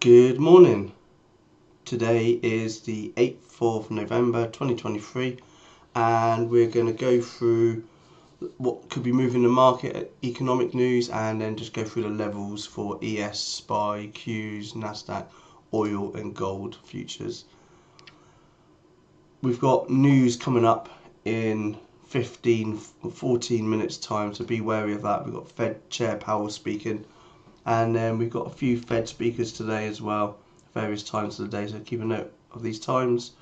Good morning. Today is the 8th of November 2023 and we're going to go through what could be moving the market, economic news, and then just go through the levels for ES, SPY, Qs, Nasdaq, oil and gold futures. We've got news coming up in 14 minutes time, so be wary of that. We've got Fed Chair Powell speaking, and then we've got a few Fed speakers today as well, various times of the day, so keep a note of these times.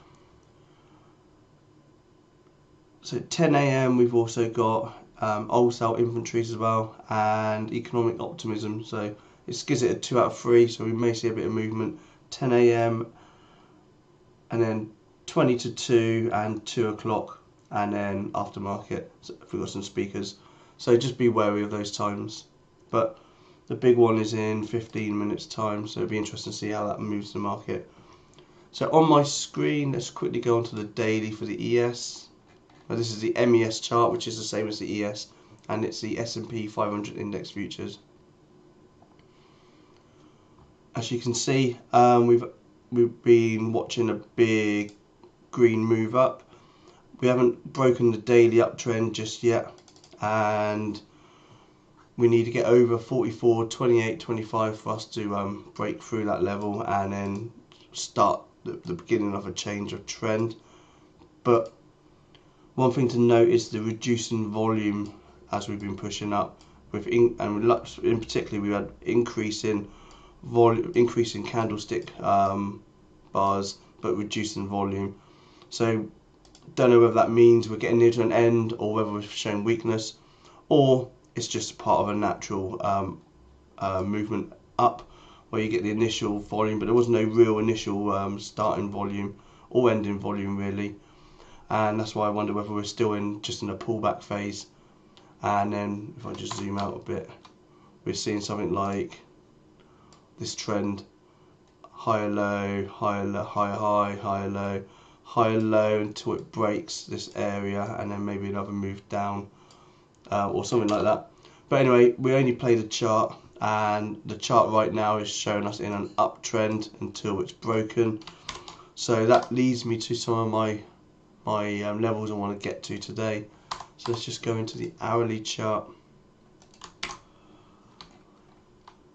So 10 AM we've also got wholesale inventories as well, and economic optimism. So it's gazetted 2 out of 3, so we may see a bit of movement. 10 AM and then 20 to 2 and 2 o'clock, and then aftermarket. So we've got some speakers, so just be wary of those times. But the big one is in 15 minutes time, so it'll be interesting to see how that moves the market. So on my screen, let's quickly go onto the daily for the ES. Now this is the MES chart, which is the same as the ES, and it's the S&P 500 index futures. As you can see, we've been watching a big green move up. We haven't broken the daily uptrend just yet, and we need to get over 44, 28, 25 for us to break through that level and then start the beginning of a change of trend. But one thing to note is the reducing volume as we've been pushing up, and in particular we had increasing candlestick bars, but reducing volume. So don't know whether that means we're getting near to an end, or whether we're showing weakness, or it's just part of a natural movement up where you get the initial volume, but there was no real initial starting volume or ending volume really, and that's why I wonder whether we're still just in a pullback phase. And then if I just zoom out a bit, we're seeing something like this trend: higher low, higher low, higher high, higher low, higher low, until it breaks this area, and then maybe another move down, or something like that. But anyway, we only play the chart, and the chart right now is showing us in an uptrend until it's broken. So that leads me to some of my levels I want to get to today. So let's just go into the hourly chart.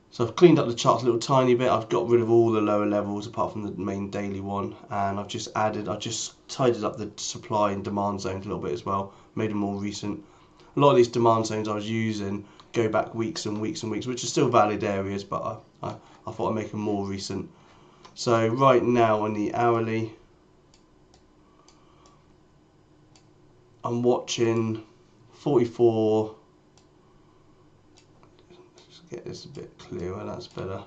So I've cleaned up the charts a little tiny bit. I've got rid of all the lower levels apart from the main daily one, and I've just tidied up the supply and demand zones a little bit as well, made them more recent. A lot of these demand zones I was using go back weeks and weeks and weeks, which are still valid areas, but I thought I'd make them more recent. So right now on the hourly, I'm watching 44. Let's get this a bit clearer, that's better.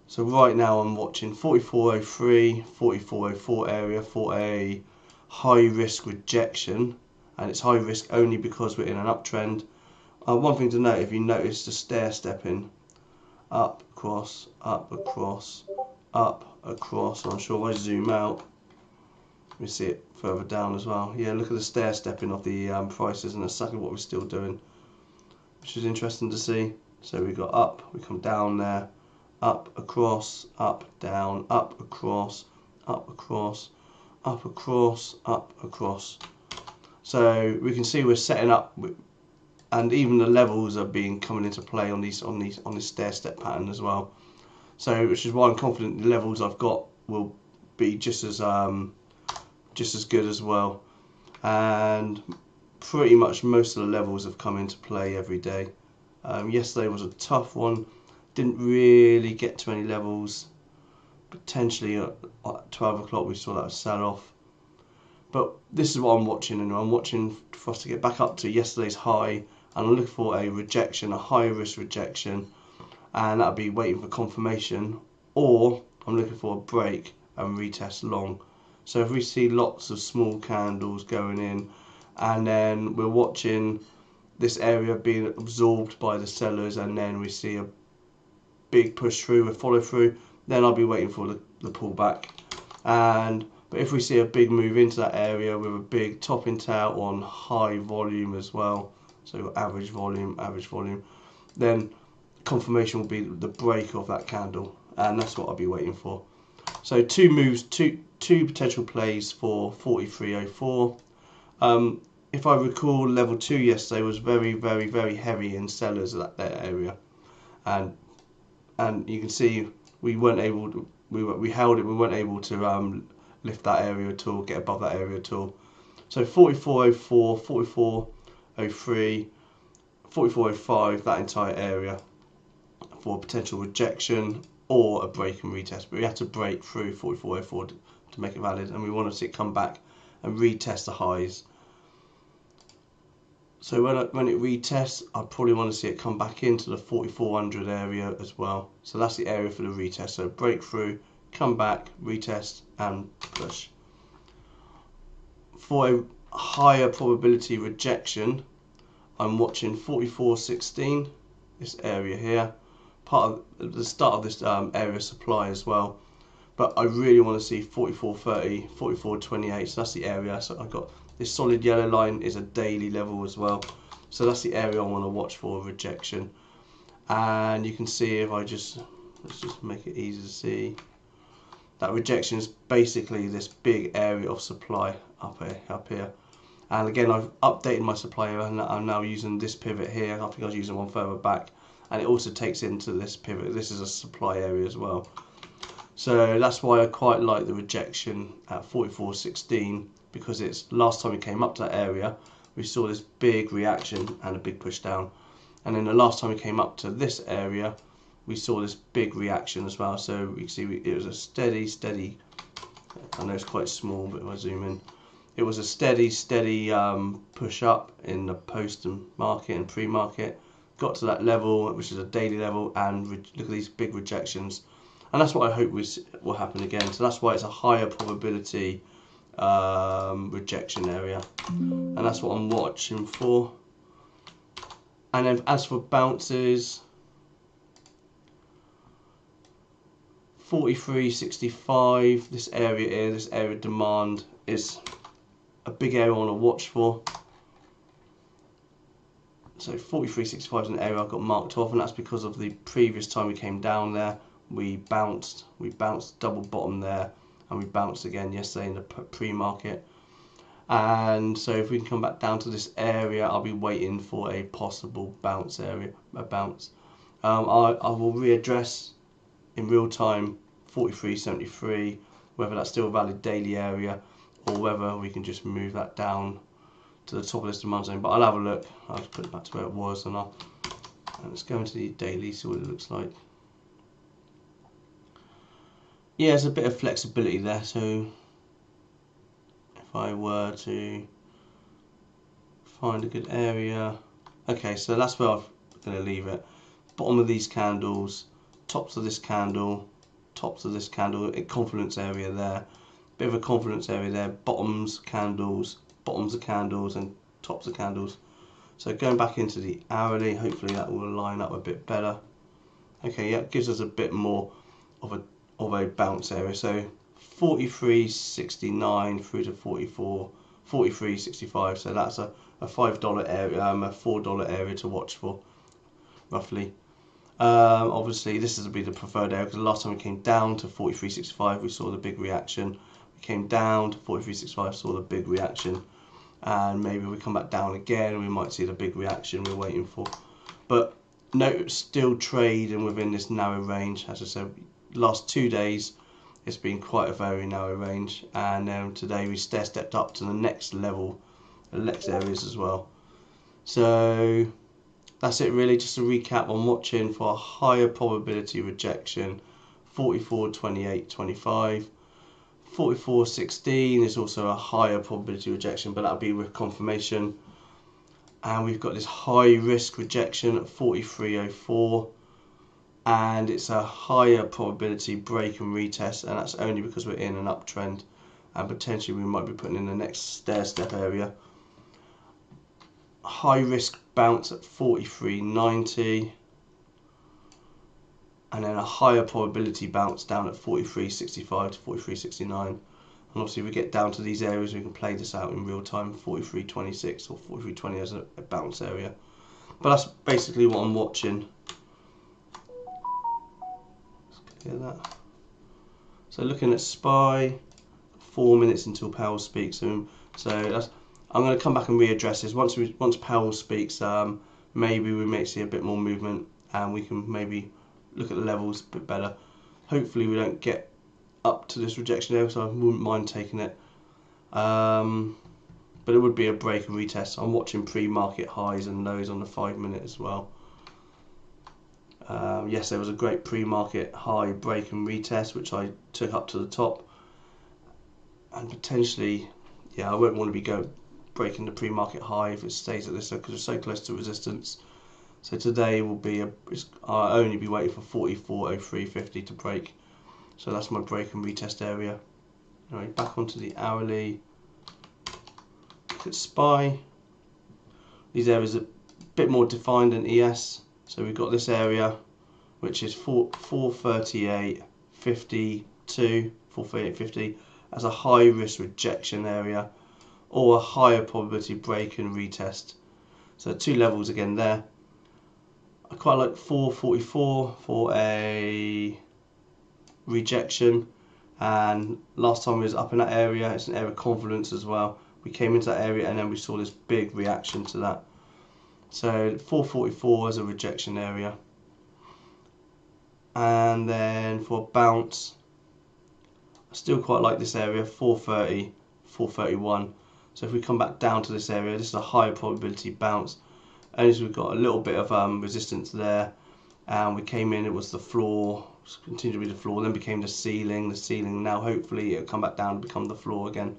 So right now I'm watching 4403, 4404 area for a high risk rejection, and it's high risk only because we're in an uptrend. One thing to note, if you notice the stair stepping up, across, up, across, up, across, and I'm sure if I zoom out, we see it further down as well. Yeah, look at the stair stepping of the prices, and that's exactly what we're still doing, which is interesting to see. So we got up, we come down there, up, across, up, down, up, across, up, across, up, across, up, across. So we can see we're setting up, and even the levels are coming into play on this stair step pattern as well. So which is why I'm confident the levels I've got will be just as good as well. And pretty much most of the levels have come into play every day. Yesterday was a tough one. Didn't really get to any levels. Potentially at 12 o'clock we saw that sell off. But this is what I'm watching, and I'm watching for us to get back up to yesterday's high, and I'm looking for a rejection, a high risk rejection, and that'll be waiting for confirmation, or I'm looking for a break and retest long. So if we see lots of small candles going in, and then we're watching this area being absorbed by the sellers, and then we see a big push through, a follow through, then I'll be waiting for the pullback. But if we see a big move into that area with a big topping tail on high volume as well, so average volume, then confirmation will be the break of that candle, and that's what I'll be waiting for. So two moves, two potential plays for 43.04. If I recall, level 2 yesterday was very heavy in sellers at that area, and you can see we weren't able to, we held it, we weren't able to lift that area at all, get above that area at all. So 44.04, 44.03, 44.05, that entire area for potential rejection or a break and retest, but we have to break through 44.04 to make it valid, and we want to see it come back and retest the highs. So when it retests, I probably want to see it come back into the 4400 area as well. So that's the area for the retest. So breakthrough, come back, retest, and push. For a higher probability rejection, I'm watching 44.16, this area here, part of the start of this area supply as well. But I really want to see 44.30, 44.28, so that's the area. So I've got this solid yellow line is a daily level as well. So that's the area I want to watch for rejection. And you can see if I let's just make it easy to see, that rejection is basically this big area of supply up here. And again, I've updated my supply area, and I'm now using this pivot here. I think I was using one further back, and it also takes into this pivot. This is a supply area as well. So that's why I quite like the rejection at 44.16, because it's last time we came up to that area, we saw this big reaction and a big push down. And then the last time we came up to this area, we saw this big reaction as well. So we can see it was a steady, I know it's quite small, but if I zoom in, it was a steady push up in the post and market and pre-market, got to that level, which is a daily level, and look at these big rejections. And that's what I hope will happen again. So that's why it's a higher probability rejection area, and that's what I'm watching for. And then as for bounces, 43.65, this area here, this area of demand is a big area I want to watch for. So 43.65 is an area I've got marked off, and that's because of the previous time we came down there. We bounced double bottom there, and we bounced again yesterday in the pre-market. And so if we can come back down to this area, I'll be waiting for a possible bounce area, a bounce. I will readdress in real time 43.73, whether that's still a valid daily area or whether we can just move that down to the top of this demand zone. But I'll have a look. I'll just put it back to where it was, and let's go into the daily, see what it looks like. Yeah, there's a bit of flexibility there. So if I were to find a good area, okay, so that's where I'm going to leave it. Bottom of these candles, tops of this candle, tops of this candle, confluence area there, bit of a confluence area there, bottoms of candles, and tops of candles. So going back into the hourly, hopefully that will line up a bit better. Okay, yeah, it gives us a bit more of a bounce area. So 43.69 through to 43.65. So that's a $5 area, a $4 area to watch for, roughly. Obviously, this is be the preferred area because the last time we came down to 43.65, we saw the big reaction. We came down to 43.65, saw the big reaction, and maybe we come back down again, we might see the big reaction we're waiting for. But note, still trading within this narrow range. As I said, last 2 days it's been quite a very narrow range, and today we stepped up to the next level, the next areas as well. So that's it really. Just a recap, I'm watching for a higher probability rejection, 44.28.25. 44.16 is also a higher probability rejection, but that'll be with confirmation. And we've got this high risk rejection at 43.04, and it's a higher probability break and retest, and that's only because we're in an uptrend, and potentially we might be putting in the next stair step area. High risk bounce at 43.90, and then a higher probability bounce down at 43.65 to 43.69. And obviously if we get down to these areas, we can play this out in real time, 43.26 or 43.20 as a bounce area. But that's basically what I'm watching. Hear that? So looking at SPY, 4 minutes until Powell speaks. So that's, I'm going to come back and readdress this. Once Powell speaks, maybe we may see a bit more movement, and we can maybe look at the levels a bit better. Hopefully we don't get up to this rejection area, so I wouldn't mind taking it. But it would be a break and retest. I'm watching pre-market highs and lows on the 5 minute as well. Yes, there was a great pre-market high break and retest, which I took up to the top. And potentially, yeah, I won't want to be breaking the pre-market high if it stays at this, because it's so close to resistance. So today will be I'll only be waiting for 44.0350 to break. So that's my break and retest area. Alright, back onto the hourly. Look at SPY. These areas are a bit more defined than ES. So we've got this area, which is 438.52, 438.50 as a high risk rejection area, or a higher probability break and retest. So 2 levels again there. I quite like 444 for a rejection, and last time we was up in that area, it's an area of confidence as well. We came into that area and then we saw this big reaction to that. So 444 is a rejection area. And then for bounce, I still quite like this area, 430, 431. So if we come back down to this area, this is a higher probability bounce. Only we've got a little bit of resistance there, and we came in, it was the floor, continued to be the floor, then became the ceiling, now hopefully it'll come back down and become the floor again.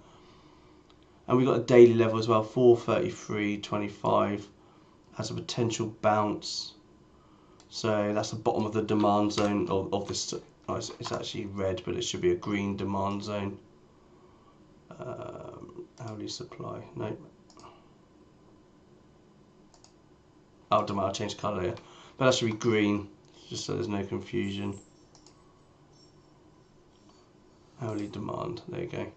And we've got a daily level as well, 433.25 as a potential bounce. So that's the bottom of the demand zone of this. Oh, it's actually red, but it should be a green demand zone. Hourly supply, no. Oh, demand, I'll change colour here. But that should be green, just so there's no confusion. Hourly demand, there you go.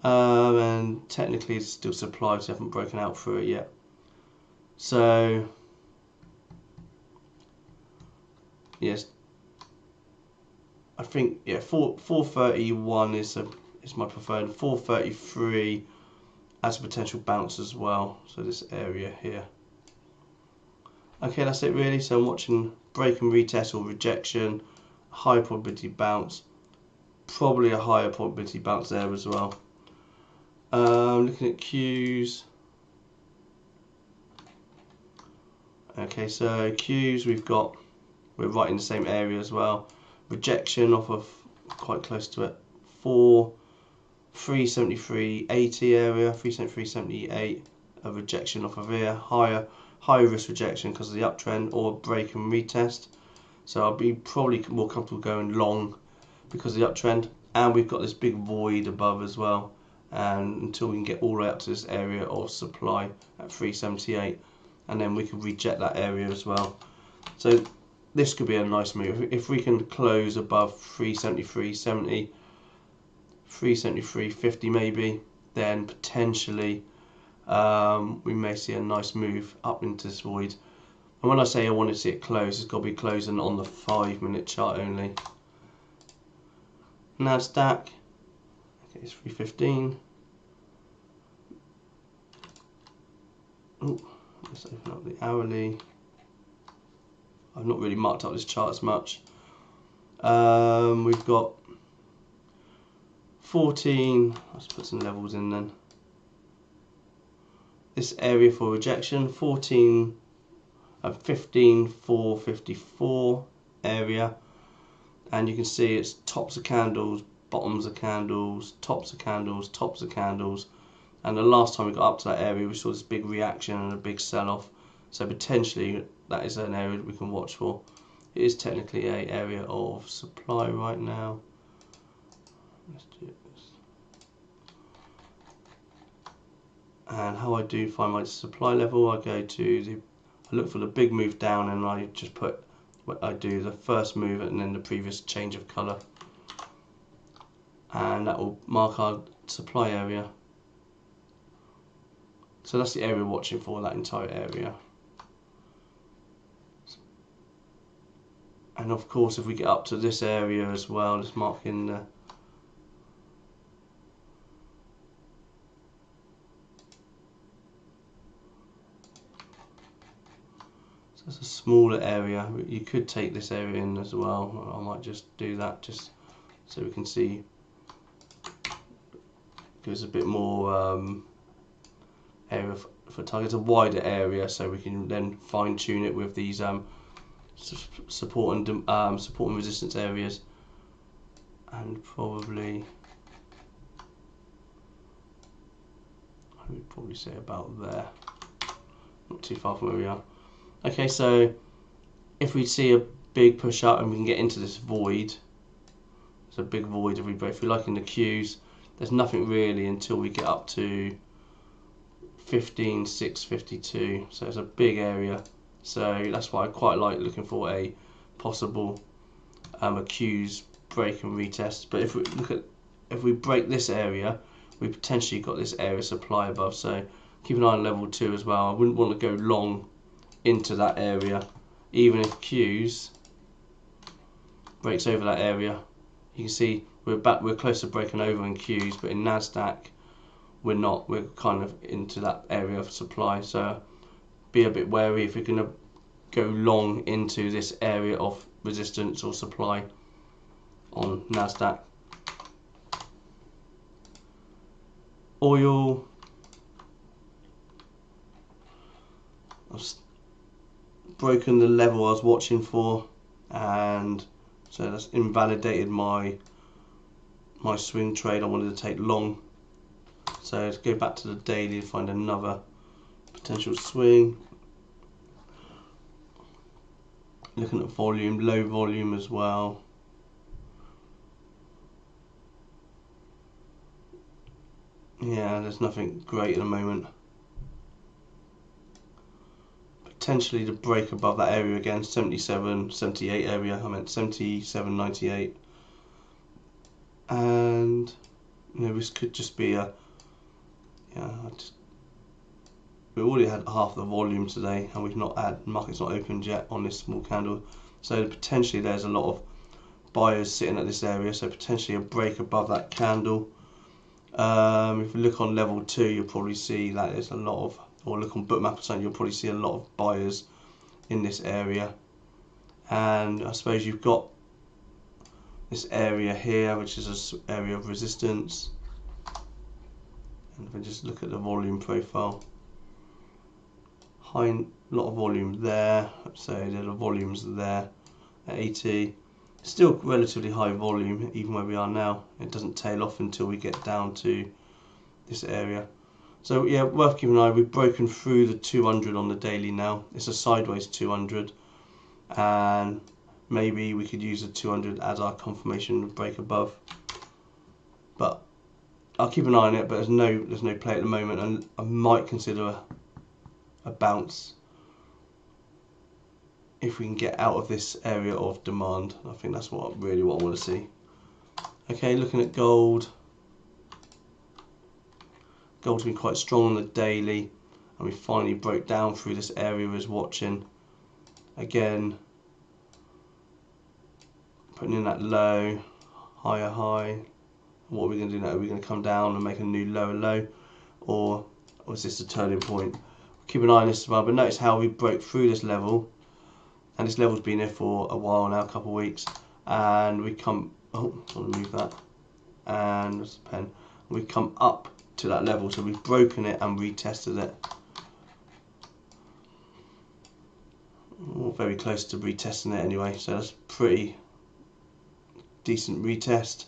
And technically it's still supply, so I haven't broken out through it yet. So yes, I think, yeah, 431 is my preferred. 433 as a potential bounce as well. So this area here. Okay, that's it really. So I'm watching break and retest or rejection, high probability bounce, probably a higher probability bounce there as well. Looking at Qs. Okay, so Qs we're right in the same area as well. Rejection off of quite close to it. 373.80 area, 373.78. A rejection off of here. Higher risk rejection because of the uptrend, or break and retest. So I'll be probably more comfortable going long because of the uptrend. And we've got this big void above as well. And until we can get all the way up to this area of supply at 378, and then we can reject that area as well. So this could be a nice move if we can close above 373.70, 373.50 maybe, then potentially we may see a nice move up into this void. And when I say I want to see it close, it's got to be closing on the 5 minute chart only. Nasdaq, okay, it's 315. Oh, let's open up the hourly. I've not really marked up this chart as much. We've got 14. Let's put some levels in then. This area for rejection, 15.454 area, and you can see it's tops of candles, bottoms of candles, tops of candles, tops of candles. And the last time we got up to that area, we saw this big reaction and a big sell-off. So potentially that is an area that we can watch for. It is technically an area of supply right now. Let's do this. And how I do find my supply level, I go to I look for the big move down, and I just put what I do, the first move and then the previous change of colour. And that will mark our supply area. So that's the area we're watching for, that entire area. And And of course, if we get up to this area as well, let's mark in the so it's a smaller area. You could take this area in as well. I might just do that just so we can see. Gives a bit more area for targets, a wider area, so we can then fine tune it with these support and resistance areas, and probably I would probably say about there, not too far from where we are. Okay, so if we see a big push up and we can get into this void, it's a big void if we like in the Qs. There's nothing really until we get up to 15,652, so it's a big area. So that's why I quite like looking for a possible a Qs break and retest. But if we break this area, we potentially got this area supply above. So keep an eye on level 2 as well. I wouldn't want to go long into that area, even if Qs breaks over that area. You can see we're close to breaking over in Qs, but in Nasdaq we're not. We're kind of into that area of supply, so be a bit wary if you're going to go long into this area of resistance or supply on Nasdaq. Oil, I've broken the level I was watching for, and so that's invalidated my swing trade I wanted to take long. So let's go back to the daily and find another potential swing. Looking at volume, low volume as well. Yeah, there's nothing great at the moment. Potentially to break above that area again, 77, 78 area, I meant 77, 98. And you know, this could just be a, yeah, we already had half the volume today and we've not had, market's not opened yet on this small candle, so potentially there's a lot of buyers sitting at this area, so potentially a break above that candle. If we look on level 2, you'll probably see that there's a lot of, or look on bookmap or something, you'll probably see a lot of buyers in this area. And I suppose you've got this area here, which is an area of resistance. And if I just look at the volume profile, high, lot of volume there, so there are volumes there at 80. Still relatively high volume even where we are now. It doesn't tail off until we get down to this area. So yeah, worth keeping an eye. We've broken through the 200 on the daily now. It's a sideways 200, and maybe we could use the 200 as our confirmation break above. But I'll keep an eye on it. But there's no play at the moment, and I might consider a bounce if we can get out of this area of demand. I think that's really what I want to see. Okay, looking at gold. Gold's been quite strong on the daily, and we finally broke down through this area we was watching. Again, putting in that low, higher high. What are we going to do now? Are we going to come down and make a new lower low, or was this a turning point? Keep an eye on this as well. But notice how we broke through this level, and this level's been here for a while now, a couple of weeks, and we come. Oh, I want to move that. And there's a pen. We come up to that level, so we've broken it and retested it. We're very close to retesting it anyway, so that's pretty decent retest.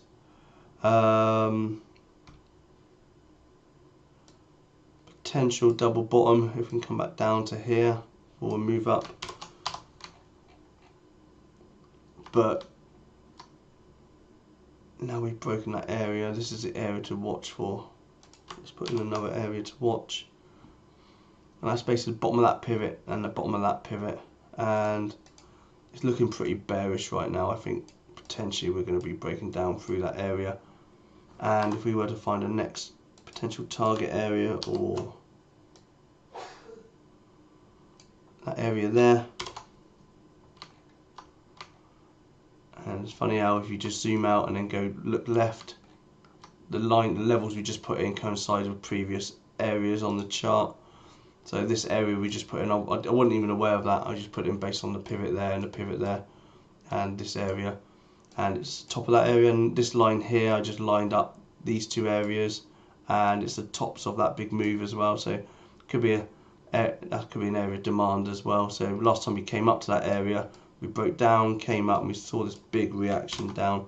Potential double bottom if we can come back down to here, or move up. But now we've broken that area. This is the area to watch for. Let's put in another area to watch, and that's basically the bottom of that pivot and the bottom of that pivot, and it's looking pretty bearish right now. I think potentially we're going to be breaking down through that area, and if we were to find a next potential target area, or that area there, funny how if you just zoom out and then go look left, the levels we just put in coincide with previous areas on the chart. So this area we just put in, I wasn't even aware of that, I just put in based on the pivot there and the pivot there and this area, and it's top of that area, and this line here I just lined up these two areas, and it's the tops of that big move as well. So it could be that could be an area of demand as well. So last time we came up to that area, we broke down, came up, and we saw this big reaction down.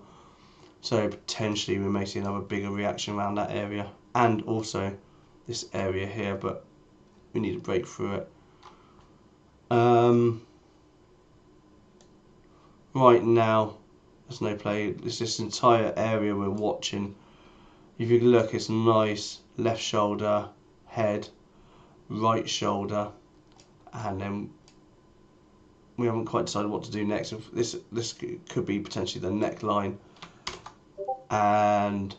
So potentially we may see another bigger reaction around that area, and also this area here, but we need to break through it. Right now, there's no play. It's this entire area we're watching. If you look, it's nice left shoulder, head, right shoulder, and then we haven't quite decided what to do next. This could be potentially the neckline, and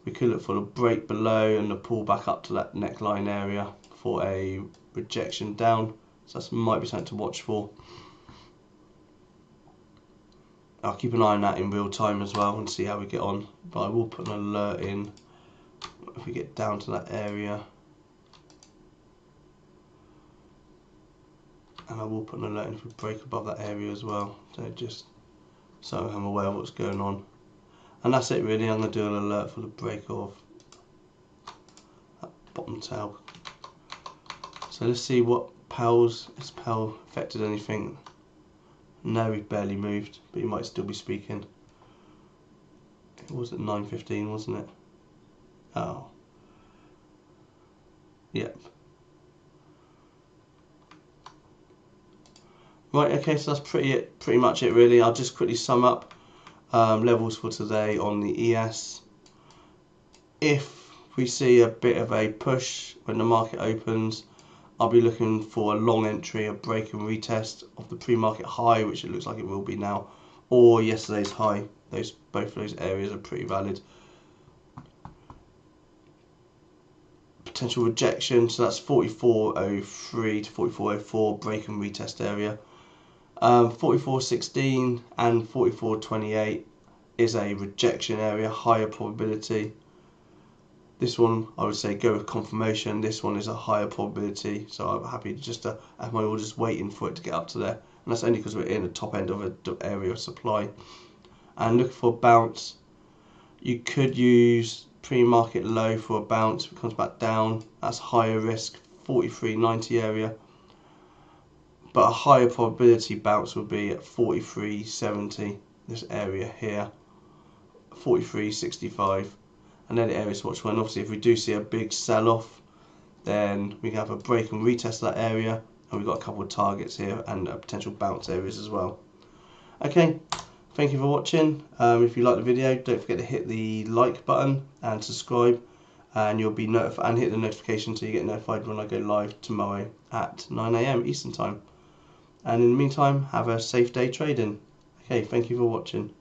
we could look for a break below and a pull back up to that neckline area for a rejection down. So that might be something to watch for. I'll keep an eye on that in real time as well and see how we get on, but I will put an alert in if we get down to that area, and I will put an alert in if we break above that area as well, so just so I'm aware of what's going on. And that's it really. I'm going to do an alert for the break of that bottom tail. So let's see what Powell's, has Powell affected anything? No, he barely moved, but he might still be speaking. It was at 9:15, wasn't it? Oh. Yep. Right, okay, so that's pretty much it really. I'll just quickly sum up levels for today on the ES. If we see a bit of a push when the market opens, I'll be looking for a long entry, a break and retest of the pre-market high, which it looks like it will be now, or yesterday's high. Both of those areas are pretty valid. Potential rejection, so that's 44.03 to 44.04 break and retest area. 44.16 and 44.28 is a rejection area, higher probability. This one I would say go with confirmation. This one is a higher probability, so I'm happy to just have my orders waiting for it to get up to there, and that's only because we're in the top end of an area of supply. And looking for a bounce, you could use pre-market low for a bounce. If it comes back down, that's higher risk, 43.90 area, but a higher probability bounce would be at 43.70, this area here, 43.65. And then the areas to watch when, obviously if we do see a big sell-off, then we can have a break and retest that area, and we've got a couple of targets here and potential bounce areas as well. Okay, thank you for watching. If you like the video, don't forget to hit the like button and subscribe, and you'll be notified, and hit the notification so you get notified when I go live tomorrow at 9 AM Eastern time. And in the meantime, have a safe day trading. Okay, thank you for watching.